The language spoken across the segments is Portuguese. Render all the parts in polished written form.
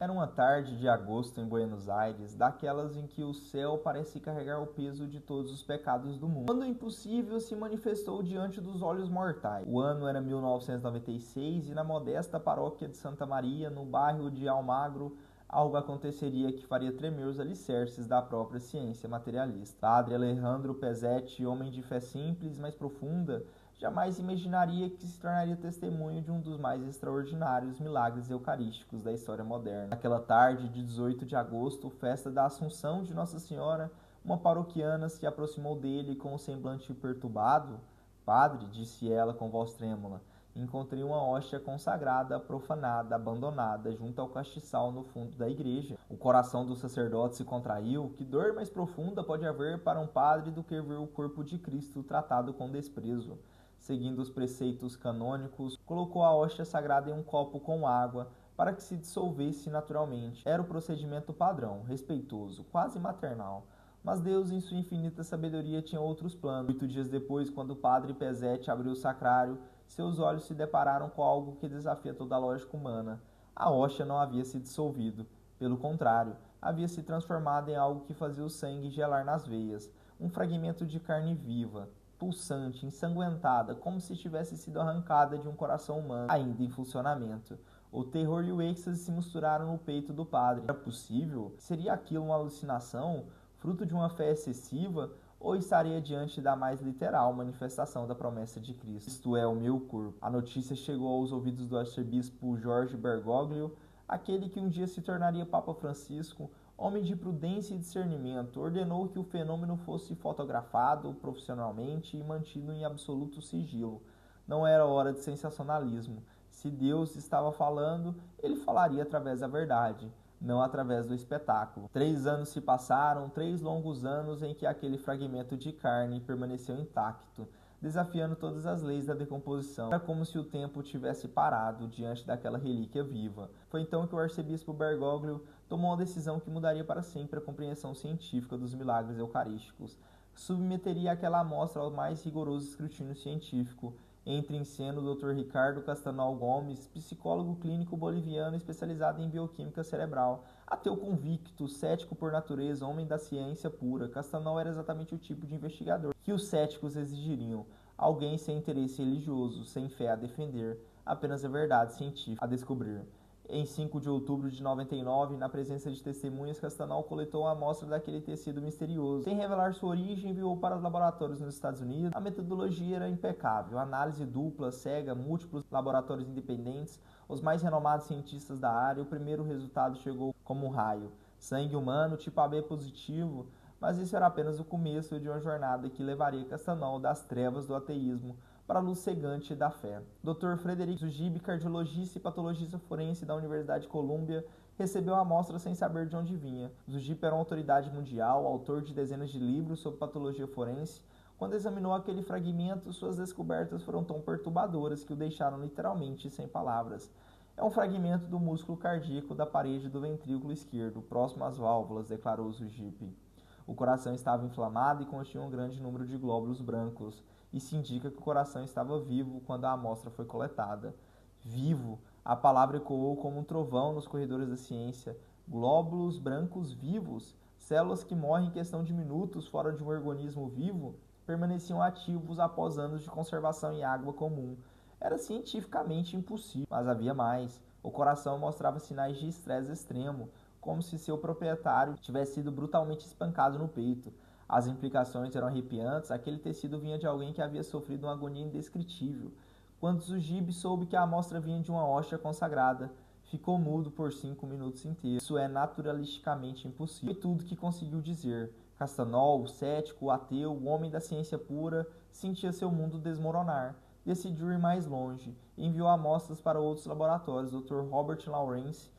Era uma tarde de agosto em Buenos Aires, daquelas em que o céu parece carregar o peso de todos os pecados do mundo, quando o impossível se manifestou diante dos olhos mortais. O ano era 1996 e na modesta paróquia de Santa Maria, no bairro de Almagro, algo aconteceria que faria tremer os alicerces da própria ciência materialista. Padre Alejandro Pesetti, homem de fé simples, mas profunda, jamais imaginaria que se tornaria testemunho de um dos mais extraordinários milagres eucarísticos da história moderna. Naquela tarde de 18 de agosto, festa da Assunção de Nossa Senhora, uma paroquiana se aproximou dele com um semblante perturbado. Padre, disse ela com voz trêmula, encontrei uma hóstia consagrada, profanada, abandonada, junto ao castiçal no fundo da igreja. O coração do sacerdote se contraiu. Que dor mais profunda pode haver para um padre do que ver o corpo de Cristo tratado com desprezo? Seguindo os preceitos canônicos, colocou a hóstia sagrada em um copo com água para que se dissolvesse naturalmente. Era o procedimento padrão, respeitoso, quase maternal. Mas Deus, em sua infinita sabedoria, tinha outros planos. 8 dias depois, quando o padre Pesetti abriu o sacrário, seus olhos se depararam com algo que desafia toda a lógica humana. A hóstia não havia se dissolvido. Pelo contrário, havia se transformado em algo que fazia o sangue gelar nas veias. Um fragmento de carne viva, pulsante, ensanguentada, como se tivesse sido arrancada de um coração humano, ainda em funcionamento. O terror e o êxtase se misturaram no peito do padre. Era possível? Seria aquilo uma alucinação, fruto de uma fé excessiva, ou estaria diante da mais literal manifestação da promessa de Cristo? Isto é o meu corpo. A notícia chegou aos ouvidos do arcebispo Jorge Bergoglio, aquele que um dia se tornaria Papa Francisco. Homem de prudência e discernimento, ordenou que o fenômeno fosse fotografado profissionalmente e mantido em absoluto sigilo. Não era hora de sensacionalismo. Se Deus estava falando, ele falaria através da verdade, não através do espetáculo. 3 anos se passaram, 3 longos anos em que aquele fragmento de carne permaneceu intacto, desafiando todas as leis da decomposição. Era como se o tempo tivesse parado diante daquela relíquia viva. Foi então que o arcebispo Bergoglio tomou uma decisão que mudaria para sempre a compreensão científica dos milagres eucarísticos. Submeteria aquela amostra ao mais rigoroso escrutínio científico. Entra em cena o Dr. Ricardo Castanol Gomes, psicólogo clínico boliviano especializado em bioquímica cerebral. Ateu convicto, cético por natureza, homem da ciência pura, Castanol era exatamente o tipo de investigador que os céticos exigiriam. Alguém sem interesse religioso, sem fé a defender, apenas a verdade científica a descobrir. Em 5 de outubro de 99, na presença de testemunhas, Castanol coletou a amostra daquele tecido misterioso. Sem revelar sua origem, enviou para os laboratórios nos Estados Unidos. A metodologia era impecável. Análise dupla, cega, múltiplos laboratórios independentes, os mais renomados cientistas da área. O primeiro resultado chegou como um raio. Sangue humano, tipo AB positivo, mas isso era apenas o começo de uma jornada que levaria Castanol das trevas do ateísmo para a luz cegante da fé. Dr. Frederico Zugib, cardiologista e patologista forense da Universidade de Colômbia, recebeu a amostra sem saber de onde vinha. Zugib era uma autoridade mundial, autor de dezenas de livros sobre patologia forense. Quando examinou aquele fragmento, suas descobertas foram tão perturbadoras que o deixaram literalmente sem palavras. É um fragmento do músculo cardíaco da parede do ventrículo esquerdo, próximo às válvulas, declarou Zugib. O coração estava inflamado e continha um grande número de glóbulos brancos. Isso indica que o coração estava vivo quando a amostra foi coletada. Vivo! A palavra ecoou como um trovão nos corredores da ciência. Glóbulos brancos vivos, células que morrem em questão de minutos fora de um organismo vivo, permaneciam ativos após anos de conservação em água comum. Era cientificamente impossível, mas havia mais. O coração mostrava sinais de estresse extremo, como se seu proprietário tivesse sido brutalmente espancado no peito. As implicações eram arrepiantes, aquele tecido vinha de alguém que havia sofrido uma agonia indescritível. Quando Zugib soube que a amostra vinha de uma hóstia consagrada, ficou mudo por 5 minutos inteiros. Isso é naturalisticamente impossível. Foi tudo que conseguiu dizer. Castanol, o cético, o ateu, o homem da ciência pura, sentia seu mundo desmoronar. Decidiu ir mais longe e enviou amostras para outros laboratórios, Dr. Robert Lawrence,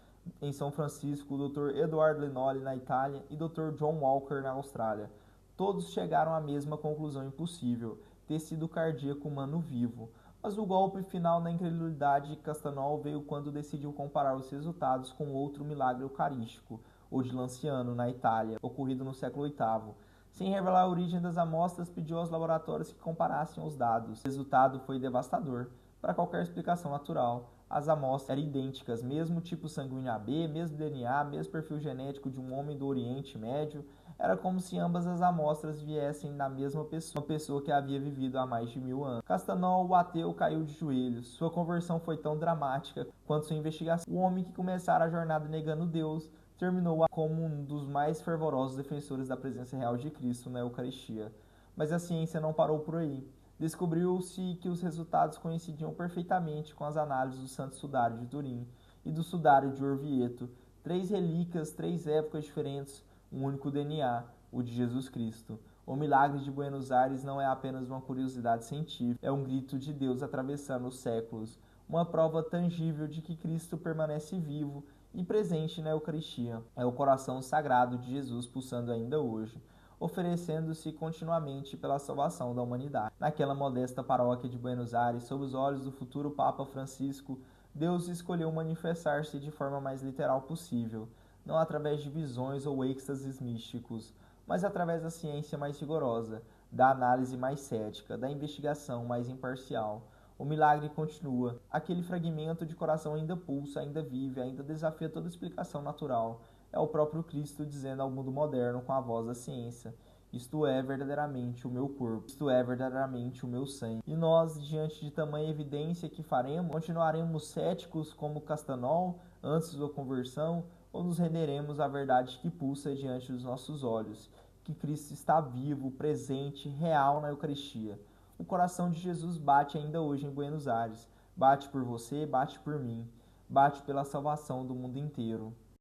em São Francisco, Dr. Edward Lenoli, na Itália, e Dr. John Walker, na Austrália. Todos chegaram à mesma conclusão impossível: tecido cardíaco humano vivo. Mas o golpe final na incredulidade de Castanol veio quando decidiu comparar os resultados com outro milagre eucarístico, o de Lanciano, na Itália, ocorrido no século VIII. Sem revelar a origem das amostras, pediu aos laboratórios que comparassem os dados. O resultado foi devastador para qualquer explicação natural. as amostras eram idênticas, mesmo tipo sanguíneo AB, mesmo DNA, mesmo perfil genético de um homem do Oriente Médio. Era como se ambas as amostras viessem da mesma pessoa, uma pessoa que havia vivido há mais de 1000 anos. Castanol, o ateu, caiu de joelhos. Sua conversão foi tão dramática quanto sua investigação. O homem que começara a jornada negando Deus terminou como um dos mais fervorosos defensores da presença real de Cristo na Eucaristia. Mas a ciência não parou por aí. Descobriu-se que os resultados coincidiam perfeitamente com as análises do Santo Sudário de Turim e do Sudário de Orvieto, 3 relíquias, 3 épocas diferentes, um único DNA, o de Jesus Cristo. O milagre de Buenos Aires não é apenas uma curiosidade científica, é um grito de Deus atravessando os séculos, uma prova tangível de que Cristo permanece vivo e presente na Eucaristia. É o coração sagrado de Jesus pulsando ainda hoje, oferecendo-se continuamente pela salvação da humanidade. Naquela modesta paróquia de Buenos Aires, sob os olhos do futuro Papa Francisco, Deus escolheu manifestar-se de forma mais literal possível, não através de visões ou êxtases místicos, mas através da ciência mais rigorosa, da análise mais cética, da investigação mais imparcial. O milagre continua. Aquele fragmento de coração ainda pulsa, ainda vive, ainda desafia toda explicação natural. É o próprio Cristo dizendo ao mundo moderno com a voz da ciência: isto é verdadeiramente o meu corpo, isto é verdadeiramente o meu sangue. E nós, diante de tamanha evidência que faremos, continuaremos céticos como Castanol antes da conversão, ou nos renderemos à verdade que pulsa diante dos nossos olhos, que Cristo está vivo, presente, real na Eucaristia. O coração de Jesus bate ainda hoje em Buenos Aires, bate por você, bate por mim, bate pela salvação do mundo inteiro.